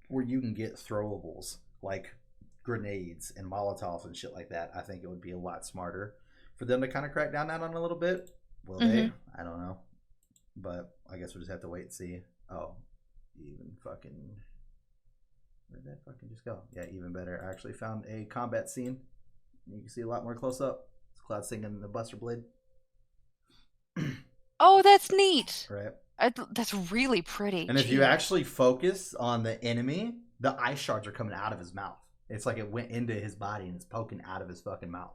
where you can get throwables like grenades and Molotovs and shit like that, I think it would be a lot smarter for them to kind of crack down on a little bit. Will they? I don't know. But I guess we'll just have to wait and see. Oh, even fucking... Where'd that fucking just go? Yeah, even better. I actually found a combat scene. You can see a lot more close up. It's Cloud singing the Buster Blade. Oh, that's neat. Right. That's really pretty. And if you actually focus on the enemy, the ice shards are coming out of his mouth. It's like it went into his body and it's poking out of his fucking mouth.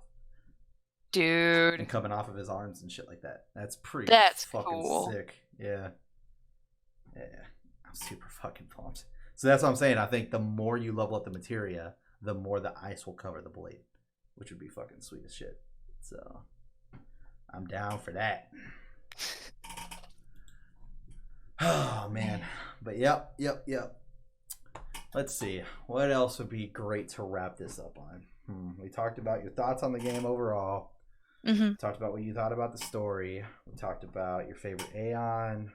Dude. And coming off of his arms and shit like that. That's pretty fucking cool. Sick. Yeah. I'm super fucking pumped. So that's what I'm saying. I think the more you level up the materia, the more the ice will cover the blade, which would be fucking sweet as shit. So I'm down for that. Oh, man. But yep. Let's see. What else would be great to wrap this up on? We talked about your thoughts on the game overall. We talked about what you thought about the story. We talked about your favorite Aeon,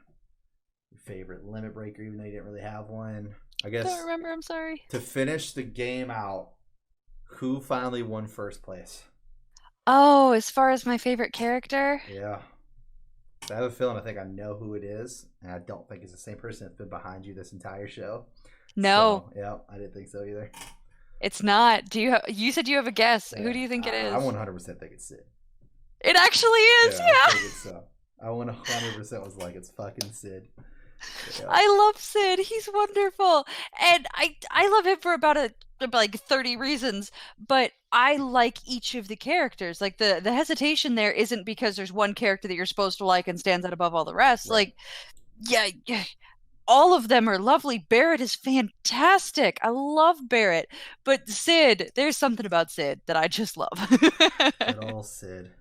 your favorite limit breaker, even though you didn't really have one. I guess. Don't remember, I'm sorry. To finish the game out, who finally won first place? Oh, as far as my favorite character? Yeah. I have a feeling I think I know who it is, and I don't think it's the same person that's been behind you this entire show. No, So, yeah, I didn't think so either. it's not. You said you have a guess. Who Yeah, do you think it I is? 100% think it's Sid. It actually is, Yeah, I yeah. think it's so. I 100% was like, it's fucking Sid. Yeah, I love Sid. He's wonderful. And I love him for about like 30 reasons, but I like each of the characters. Like the hesitation there isn't because there's one character that you're supposed to like and stands out above all the rest. right. Like, yeah, yeah, all of them are lovely. Barrett is fantastic. I love Barrett. But Sid, there's something about Sid that I just love. Good old Sid.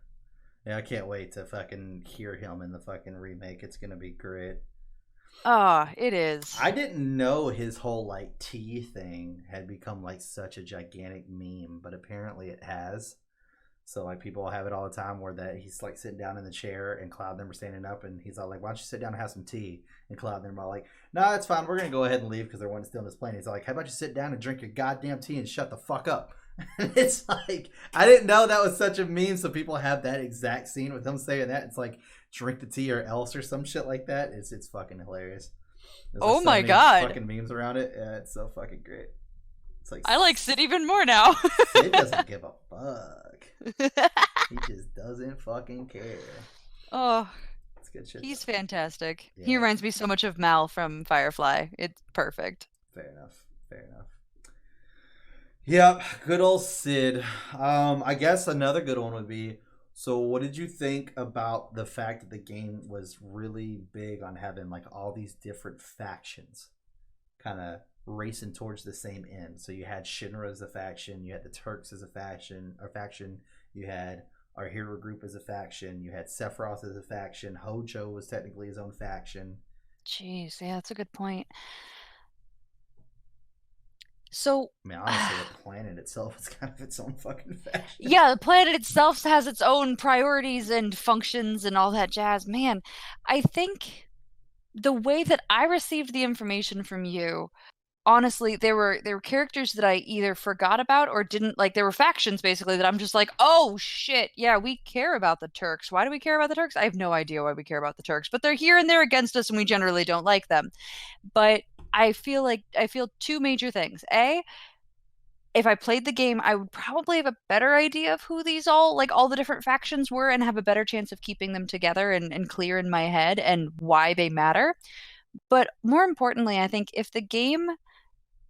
Yeah, I can't wait to fucking hear him in the fucking remake. It's gonna be great. Ah, it is. I didn't know his whole like tea thing had become like such a gigantic meme, but apparently it has. So like people have it all the time where that he's like sitting down in the chair and Cloud and them are standing up and he's all like, "Why don't you sit down and have some tea?" And Cloud and them are all like, "No, that's fine. We're gonna go ahead and leave because they're wanting to stay on this plane." He's like, "How about you sit down and drink your goddamn tea and shut the fuck up?" And it's like I didn't know that was such a meme. So people have that exact scene with him saying that. It's like drink the tea or else or some shit like that. It's fucking hilarious. There's like Oh so my many God. fucking memes around it. Yeah, it's so fucking great. It's like I like Sid even more now. Sid doesn't give a fuck. He just doesn't fucking care. Oh, It's good shit he's though. fantastic. He Yeah, reminds me so much of Mal from Firefly. It's perfect. fair enough. Fair enough. Yep, good old Sid. I guess another good one would be. So, what did you think about the fact that the game was really big on having like all these different factions, kind of racing towards the same end? So you had Shinra as a faction, you had the Turks as a faction, you had our hero group as a faction, you had Sephiroth as a faction, Hojo was technically his own faction. Jeez, yeah, that's a good point. So, I mean, honestly, the planet itself is kind of its own fucking faction. yeah, the planet itself has its own priorities and functions and all that jazz. Man, I think the way that I received the information from you, honestly, there were characters that I either forgot about or didn't like. There were factions basically that I'm just like, oh shit, yeah, we care about the Turks. Why do we care about the Turks? I have no idea why we care about the Turks, but they're here and they're against us, and we generally don't like them. But I feel two major things. A, if I played the game, I would probably have a better idea of who these all the different factions were and have a better chance of keeping them together and clear in my head and why they matter. But more importantly, I think if the game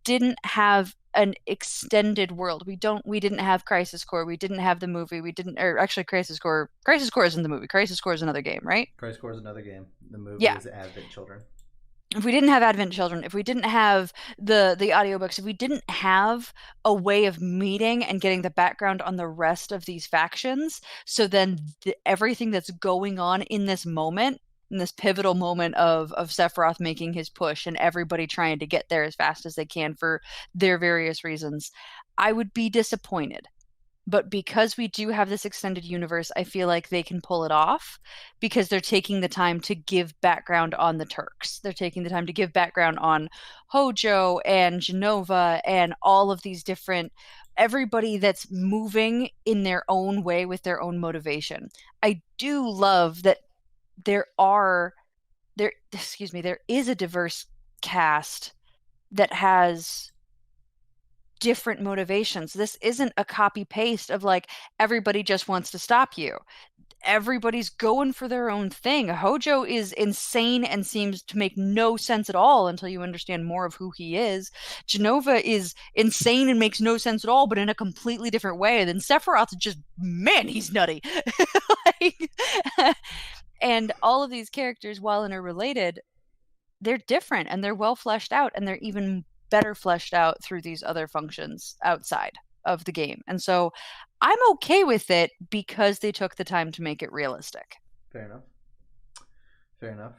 didn't have an extended world, we didn't have Crisis Core, we didn't have the movie, we didn't or actually Crisis Core isn't the movie. Crisis Core is another game, right? Christ Core is another game. The movie Yeah. is Advent Children. If we didn't have Advent Children, if we didn't have the audiobooks, if we didn't have a way of meeting and getting the background on the rest of these factions, so then everything that's going on in this moment, in this pivotal moment of Sephiroth making his push and everybody trying to get there as fast as they can for their various reasons, I would be disappointed. But because we do have this extended universe, I feel like they can pull it off because they're taking the time to give background on the Turks. They're taking the time to give background on Hojo and Genova and all of these different everybody that's moving in their own way with their own motivation. I do love that there are there is a diverse cast that has different motivations. This isn't a copy paste of like everybody just wants to stop you. Everybody's going for their own thing. Hojo is insane and seems to make no sense at all until you understand more of who he is. Genova is insane and makes no sense at all, but in a completely different way. And then Sephiroth is just, man, he's nutty. Like, and all of these characters, while interrelated, they're different and they're well fleshed out and they're even better fleshed out through these other functions outside of the game. And so I'm okay with it because they took the time to make it realistic. Fair enough. Fair enough.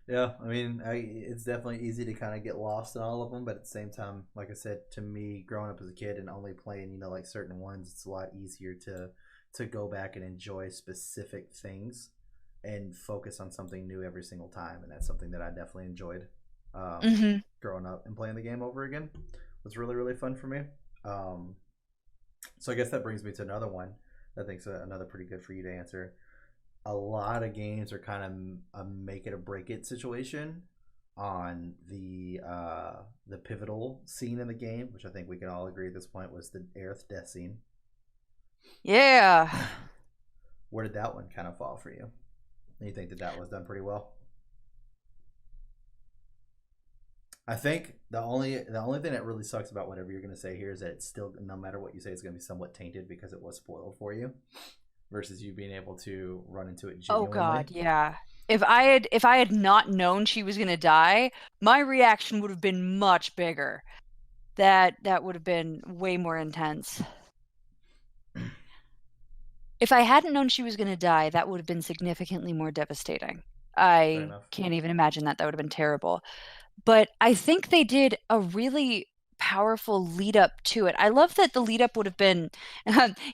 Yeah, I mean, it's definitely easy to kind of get lost in all of them, but at the same time, like I said, to me, growing up as a kid and only playing, like certain ones, it's a lot easier to go back and enjoy specific things and focus on something new every single time, and that's something that I definitely enjoyed. Hmm. Growing up and playing the game over again was really really fun for me. So I guess that brings me to another one. I think so. Another pretty good for you to answer. A lot of games are kind of a make it or break it situation on the pivotal scene in the game, which I think we can all agree at this point was the Aerith death scene. Yeah. Where did that one kind of fall for you? You think that that was done pretty well? I think the only thing that really sucks about whatever you're going to say here is that it's still, no matter what you say, it's going to be somewhat tainted because it was spoiled for you, versus you being able to run into it Oh genuinely. God, yeah. If I had not known she was gonna die, my reaction would have been much bigger. That would have been way more intense. If I hadn't known she was gonna die, that would have been significantly more devastating. Fair I enough. can't even imagine that. That would have been terrible. But I think they did a really powerful lead up to it. I love that the lead up would have been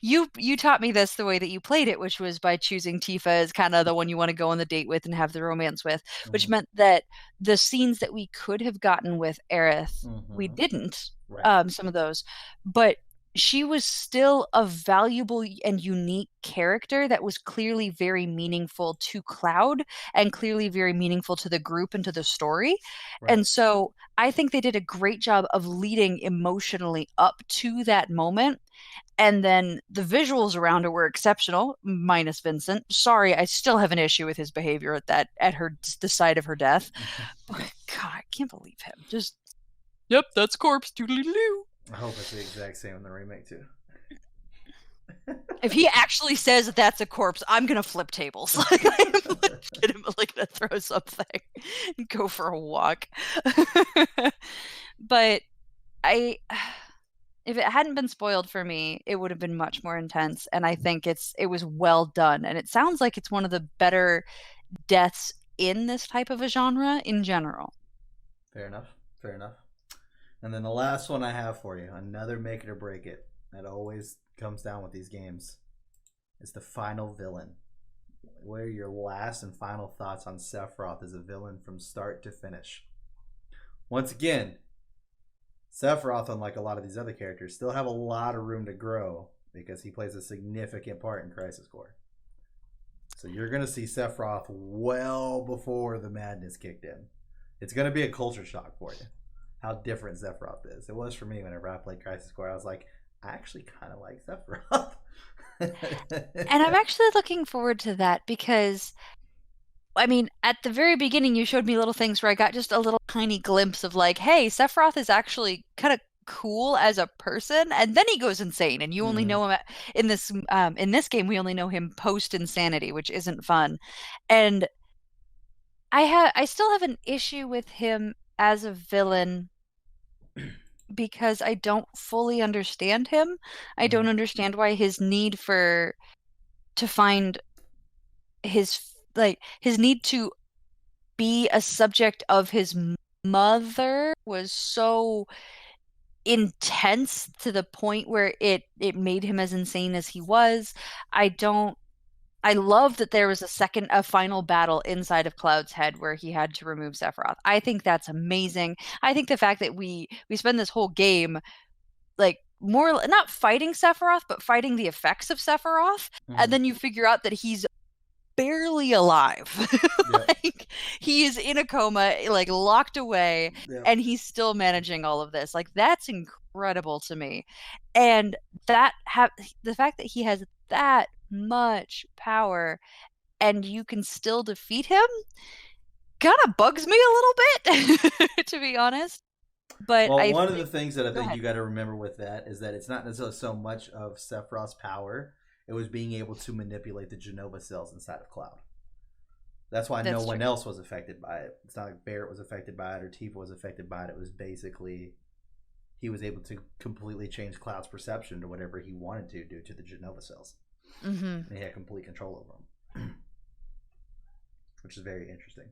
you taught me this the way that you played it, which was by choosing Tifa as kind of the one you want to go on the date with and have the romance with, which Mm-hmm. meant that the scenes that we could have gotten with Aerith, we Mm-hmm. didn't, Right. some of those, but she was still a valuable and unique character that was clearly very meaningful to Cloud and clearly very meaningful to the group and to the story. Right. And so I think they did a great job of leading emotionally up to that moment. And then the visuals around it were exceptional, minus Vincent. Sorry, I still have an issue with his behavior at her the site of her death. But God, I can't believe him. Just yep, that's corpse. Doodly-doo. I hope it's the exact same in the remake too. If he actually says that that's a corpse, I'm gonna flip tables. Like, I'm legitimately gonna throw something and go for a walk. But I if it hadn't been spoiled for me, it would have been much more intense. And I think it was well done. And it sounds like it's one of the better deaths in this type of a genre in general. Fair enough. Fair enough. And then the last one I have for you, another make it or break it. That always comes down with these games. It's the final villain. What are your last and final thoughts on Sephiroth as a villain from start to finish? Once again, Sephiroth, unlike a lot of these other characters, still have a lot of room to grow because he plays a significant part in Crisis Core. So you're going to see Sephiroth well before the madness kicked in. It's going to be a culture shock for you how different Sephiroth is. It was for me whenever I played Crisis Core. I was like, I actually kind of like Sephiroth. And I'm actually looking forward to that because, I mean, at the very beginning, you showed me little things where I got just a little tiny glimpse of like, hey, Sephiroth is actually kind of cool as a person, and then he goes insane, and you only Mm-hmm. know him in this game. We only know him post insanity, which isn't fun. And I still have an issue with him as a villain because I don't fully understand him. I Mm-hmm. don't understand why his need for to find his his need to be a subject of his mother was so intense to the point where it made him as insane as he was. I don't I love that there was a final battle inside of Cloud's head where he had to remove Sephiroth. I think that's amazing. I think the fact that we spend this whole game like more not fighting Sephiroth, but fighting the effects of Sephiroth, and Mm-hmm. then you figure out that he's barely alive. Yep. Like he is in a coma, like locked away, Yep. and he's still managing all of this. Like that's incredible to me. And that have the fact that he has that much power and you can still defeat him kind of bugs me a little bit, to be honest. But Well, I one of think the things that I go think ahead. you got to remember with that is that it's not necessarily so much of Sephiroth's power; it was being able to manipulate the Genova cells inside of Cloud. That's why no That's true. one else was affected by it. It's not like Barrett was affected by it or Tifa was affected by it. It was basically he was able to completely change Cloud's perception to whatever he wanted to due to the Genova cells, Hmm. and he had complete control over them, which is very interesting.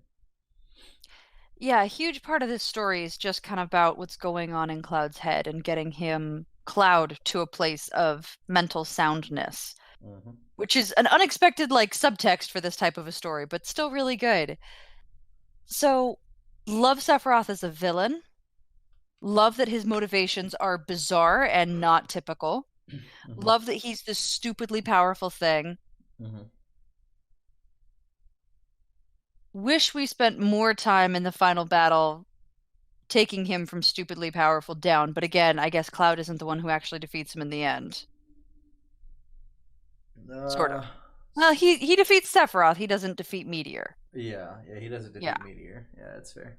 Yeah, a huge part of this story is just kind of about what's going on in Cloud's head and getting him, Cloud, to a place of mental soundness, Mm-hmm. which is an unexpected like subtext for this type of a story, but still really good. So, love Sephiroth as a villain. Love that his motivations are bizarre and not typical. Mm-hmm. Love that he's this stupidly powerful thing. Mm-hmm. Wish we spent more time in the final battle taking him from stupidly powerful down. But again, I guess Cloud isn't the one who actually defeats him in the end. Sort of. Uh, Well, he defeats Sephiroth. He doesn't defeat Meteor. yeah, he doesn't Yeah. defeat Meteor. Yeah, that's fair.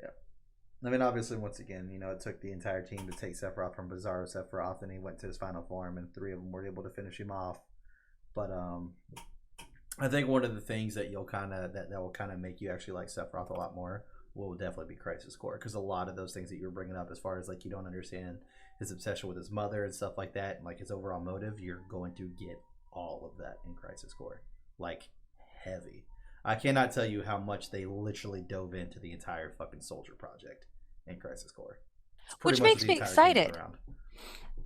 Yeah. I mean, obviously, once again, it took the entire team to take Sephiroth from Bizarro Sephiroth, and he went to his final form, and three of them were able to finish him off. But I think one of the things that you'll kind of that will kind of make you actually like Sephiroth a lot more will definitely be Crisis Core, because a lot of those things that you were bringing up, as far as like you don't understand his obsession with his mother and stuff like that, and like his overall motive, you're going to get all of that in Crisis Core, like heavy. I cannot tell you how much they literally dove into the entire fucking Soldier project in Crisis Core. It's pretty Which much what makes the me entire game is excited around.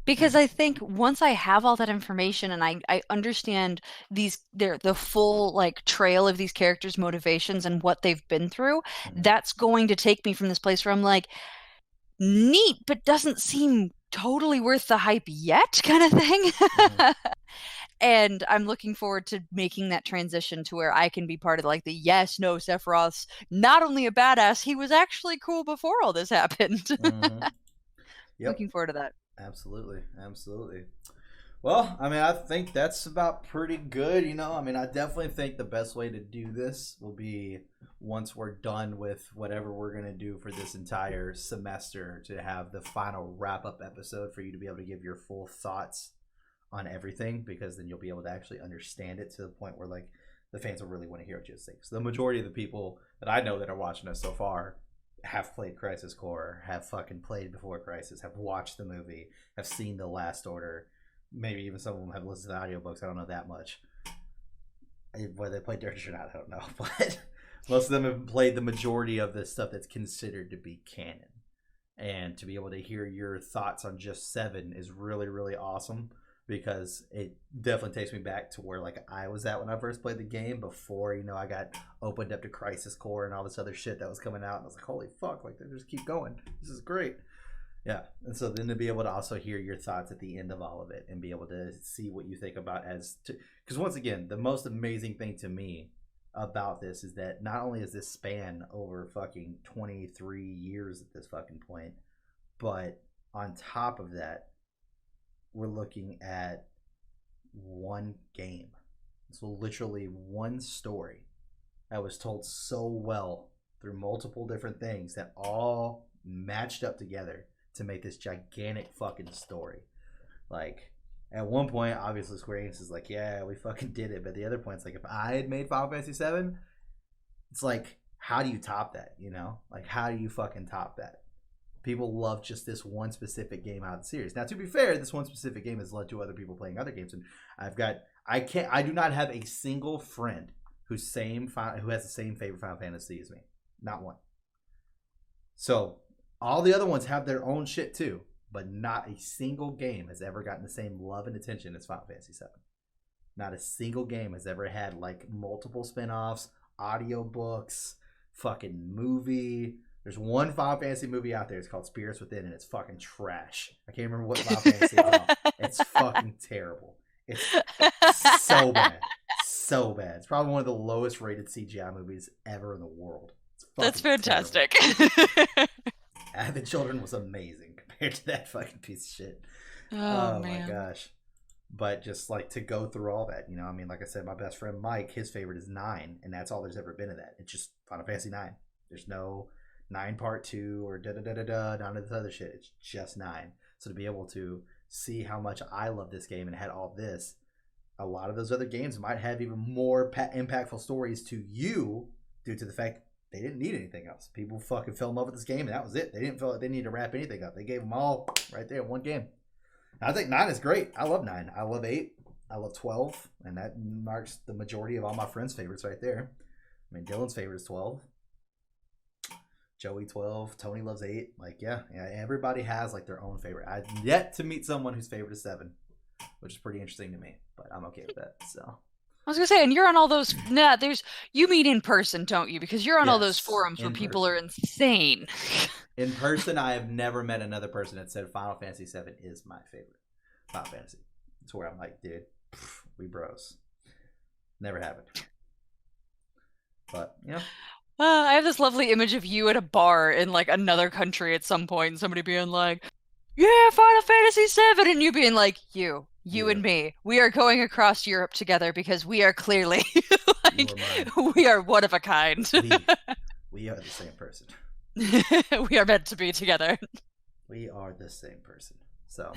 because I think once I have all that information and I understand the full like trail of these characters' motivations and what they've been through, Mm-hmm. that's going to take me from this place where I'm like, neat, but doesn't seem totally worth the hype yet, kind of thing. Mm-hmm. And I'm looking forward to making that transition to where I can be part of like the yes, no, Sephiroth's not only a badass, he was actually cool before all this happened. Mm-hmm. Yep. Looking forward to that. Absolutely. Absolutely. Well, I mean, I think that's about pretty good. I mean, I definitely think the best way to do this will be once we're done with whatever we're going to do for this entire semester to have the final wrap up episode for you to be able to give your full thoughts on everything, because then you'll be able to actually understand it to the point where, like, the fans will really want to hear what you say. So the majority of the people that I know that are watching us so far have played Crisis Core, have fucking played before Crisis, have watched the movie, have seen The Last Order. Maybe even some of them have listened to the audiobooks. I don't know that much. Whether they played Dirge or not, I don't know. But most of them have played the majority of the stuff that's considered to be canon. And to be able to hear your thoughts on just 7 is really, really awesome, because it definitely takes me back to where like I was at when I first played the game before I got opened up to Crisis Core and all this other shit that was coming out, and I was like, holy fuck, like they just keep going, this is great. Yeah, and so then to be able to also hear your thoughts at the end of all of it and be able to see what you think about because once again, the most amazing thing to me about this is that not only is this span over fucking 23 years at this fucking point, but on top of that, we're looking at one game. So literally one story that was told so well through multiple different things that all matched up together to make this gigantic fucking story. Like, at one point, obviously Square Enix is like, yeah, we fucking did it. But the other point, it's like, if I had made Final Fantasy VII, it's like, how do you top that? Like, how do you fucking top that? People love just this one specific game out of the series. Now, to be fair, this one specific game has led to other people playing other games, and I do not have a single friend who has the same favorite Final Fantasy as me. Not one. So all the other ones have their own shit too, but not a single game has ever gotten the same love and attention as Final Fantasy VII. Not a single game has ever had like multiple spin-offs, audiobooks, fucking movie. There's one Final Fantasy movie out there. It's called Spirits Within, and it's fucking trash. I can't remember what Final Fantasy it's called. It's fucking terrible. It's so bad. So bad. It's probably one of the lowest rated CGI movies ever in the world. That's fantastic. Advent Children was amazing compared to that fucking piece of shit. Oh My man. gosh. But just like to go through all that, I mean, like I said, my best friend Mike, his favorite is 9, and that's all there's ever been of that. It's just Final Fantasy 9. There's no 9 Part 2 or da da da da da, none of this other shit. It's just 9. So to be able to see how much I love this game and had all this, a lot of those other games might have even more impactful stories to you due to the fact they didn't need anything else. People fucking fell in love with this game, and that was it. They didn't feel like they needed to wrap anything up. They gave them all right there in one game. I think 9 is great. I love 9. I love 8. I love 12. And that marks the majority of all my friends' favorites right there. I mean, Dylan's favorite is 12. Joey 12. Tony loves 8. Like, yeah, everybody has like their own favorite. I've yet to meet someone whose favorite is 7, which is pretty interesting to me. But I'm okay with that. So I was gonna say, and you're on all those. Nah, you meet in person, don't you? Because you're on all those yes, forums where in people are person. insane. In person, I have never met another person that said Final Fantasy VII is my favorite. Final Fantasy. It's where I'm like, dude, we bros. Never happened. But, you know. I have this lovely image of you at a bar in like another country at some point, and somebody being like, "Yeah, Final Fantasy VII," and you being like, "You and me, we are going across Europe together because we are clearly like we are one of a kind. We are the same person. We are meant to be together. We are the same person." So,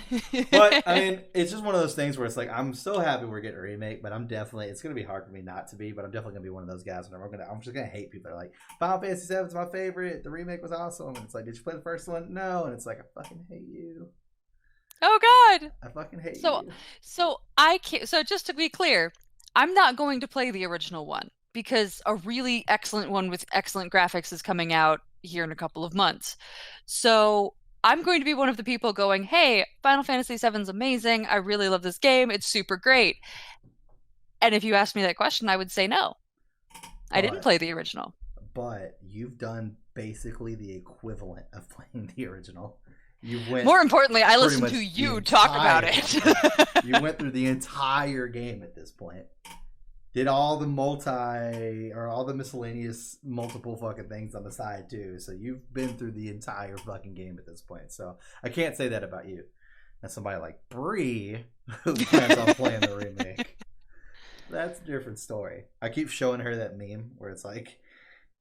but I mean, it's just one of those things where it's like, I'm so happy we're getting a remake, but it's going to be hard for me not to be, but I'm definitely going to be one of those guys whenever I'm just going to hate people that are like, Final Fantasy VII is my favorite. The remake was awesome. And it's like, did you play the first one? No. And it's like, I fucking hate you. Oh God. I fucking hate you. So just to be clear, I'm not going to play the original one because a really excellent one with excellent graphics is coming out here in a couple of months. So I'm going to be one of the people going, hey, Final Fantasy VII is amazing. I really love this game. It's super great. And if you asked me that question, I would say no. I didn't play the original. But you've done basically the equivalent of playing the original. More importantly, I listened to you talk about it. You went through the entire game at this point. Did all the miscellaneous multiple fucking things on the side too. So you've been through the entire fucking game at this point. So I can't say that about you. And somebody like Bree who plans on playing the remake. That's a different story. I keep showing her that meme where it's like,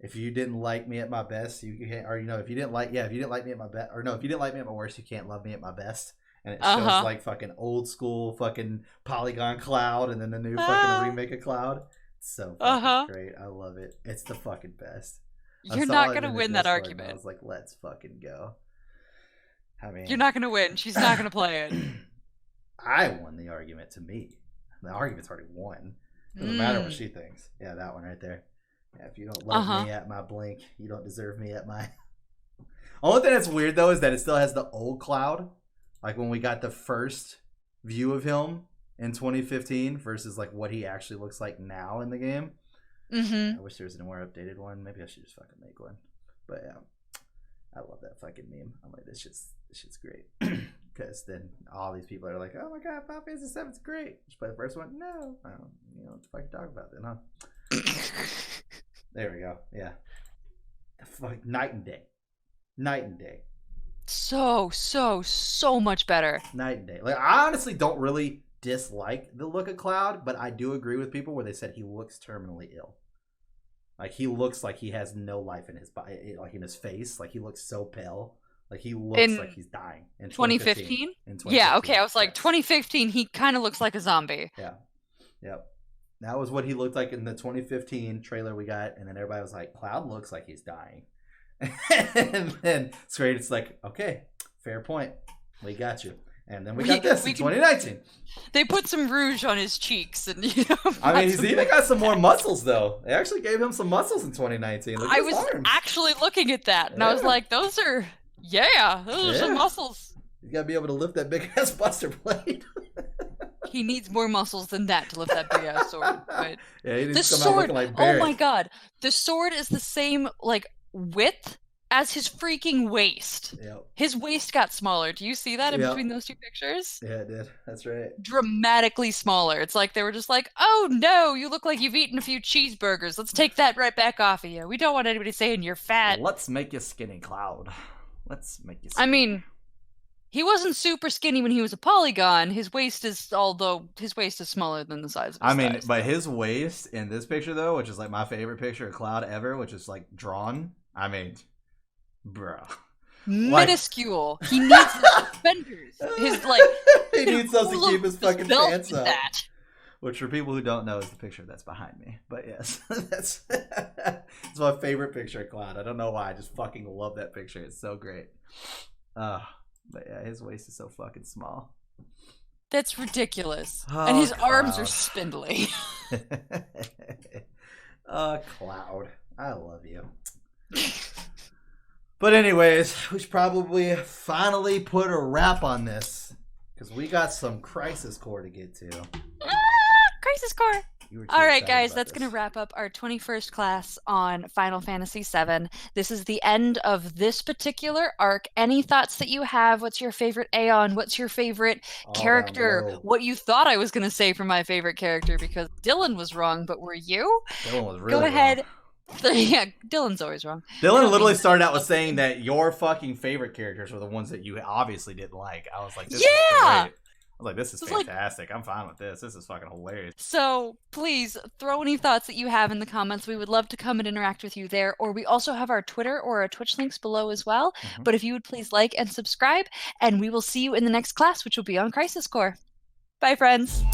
if you didn't like me at my best, you can't, or if you didn't like me at my best, or no, if you didn't like me at my worst, you can't love me at my best. And it shows like fucking old school fucking Polygon Cloud and then the new fucking remake of Cloud. It's so fucking great. I love it. It's the fucking best. You're not going to win that argument. I was like, let's fucking go. I mean, you're not going to win. She's not going to play it. I won the argument to me. The argument's already won. Doesn't matter what she thinks. Yeah, that one right there. Yeah, if you don't love me at my blink, you don't deserve me at my... Only thing that's weird, though, is that it still has the old Cloud. Like when we got the first view of him in 2015 versus like what he actually looks like now in the game. I wish there was a more updated one. Maybe I should just fucking make one. But yeah, I love that fucking meme. I'm like, this shit's great. Because then all these people are like, oh my god, Final Fantasy VII is great. Did you play the first one? No. I don't, what the fuck you talking about then, huh? There we go. Yeah. Fuck, night and day. Night and day. So much better. Night and day. Like, I honestly don't really dislike the look of Cloud, but I do agree with people where they said he looks terminally ill. Like, he looks like he has no life in his body, like in his face. Like, he looks so pale. Like, he looks like he's dying. In 2015? Yeah, okay. I was like, 2015, he kind of looks like a zombie. Yeah. Yep. That was what he looked like in the 2015 trailer we got, and then everybody was like, Cloud looks like he's dying. And then it's great. It's like, okay, fair point. We got you. And then we got this in 2019. They put some rouge on his cheeks, and I mean, he's even got some more muscles though. They actually gave him some muscles in 2019. I was actually looking at that, and I was like, those are some muscles. You gotta be able to lift that big ass Buster Blade. He needs more muscles than that to lift that big ass sword. But yeah, he needs to come out looking like Barrett. Oh my god, the sword is the same width as his freaking waist. Yep. His waist got smaller. Do you see that in between those two pictures? Yeah, it did. That's right. Dramatically smaller. It's like they were just like, oh no, you look like you've eaten a few cheeseburgers. Let's take that right back off of you. We don't want anybody saying you're fat. Let's make you skinny, Cloud. Let's make you skinny. I mean, he wasn't super skinny when he was a polygon. His waist is smaller than the size of his thighs. But his waist in this picture, though, which is like my favorite picture of Cloud ever, which is like drawn. I mean, bro. Minuscule. He needs suspenders. He needs those to keep his fucking pants up. Which, for people who don't know, is the picture that's behind me. But yes, it's my favorite picture of Cloud. I don't know why. I just fucking love that picture. It's so great. But yeah, his waist is so fucking small. That's ridiculous. And his arms are spindly. Cloud. I love you. But anyways, we should probably finally put a wrap on this. Because we got some Crisis Core to get to. Crisis Core. You were too All right, excited guys, about that's going to this. wrap up our 21st class on Final Fantasy VII. This is the end of this particular arc. Any thoughts that you have? What's your favorite Aeon? What's your favorite All down character? below. What you thought I was going to say for my favorite character, because Dylan was wrong, but were you? Dylan was Go really wrong. ahead. Yeah, Dylan's always wrong. I Dylan don't literally mean started out with that. saying that your fucking favorite characters were the ones that you obviously didn't like. I was like, this is Yeah! great. I was like, this is It's like, fantastic. I'm fine with this. This is fucking hilarious. so please throw any thoughts that you have in the comments. We would love to come and interact with you there. Or we also have our Twitter or our Twitch links below as well. Mm-hmm. But if you would please like and subscribe, and we will see you in the next class, which will be on Crisis Core. Bye, friends.